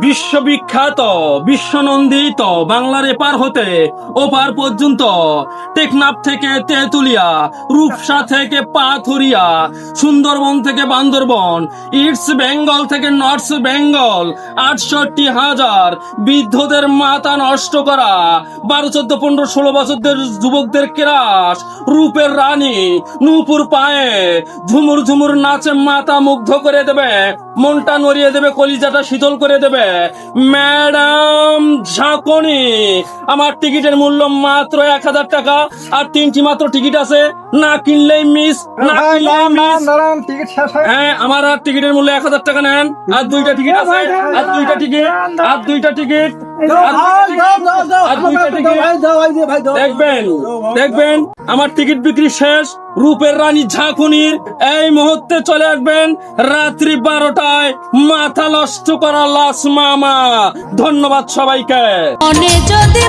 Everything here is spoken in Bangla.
বিশ্ববিখ্যাত বিশ্বনন্দিত বাংলার এপার হতে ওপার পর্যন্ত, টেকনাফ থেকে তেঁতুলিয়া, রূপসা থেকে পাথুরিয়া, সুন্দরবন থেকে বান্দরবন, ইস্ট বেঙ্গল থেকে নর্থ বেঙ্গল, ৬৮,০০০ বৃদ্ধদের মাথা নষ্ট করা, ১২, ১৪, ১৫, ১৬ বছরদের যুবকদের ক্রাশ, রূপের রানী নূপুর পায়ে ঝুমুর ঝুমুর নাচে মাথা মুগ্ধ করে দেবে, মনটা নড়িয়ে দেবে, কলিজাটা শীতল করে দেবে ম্যাডাম ঝাঁকনি। আমার টিকিটের মূল্য মাত্র ১,০০০ টাকা, আর ৩টি মাত্র টিকিট আছে, না কিনলেই মিস, না কিনলেই মিস। হ্যাঁ, আমার আর টিকিটের মূল্য ১,০০০ টাকা নেন, আর 2টা টিকিট আছে, আর 2টা টিকিট, আর 2টা টিকিট, দেখবেন দেখবেন আমার টিকিট বিক্রি শেষ। রূপের রানী ঝাঁকুনির এই মুহূর্তে চলে আসবেন রাত্রি 12টায়, মাথা নষ্ট করা লাস মামা। ধন্যবাদ সবাইকে। মনে যদি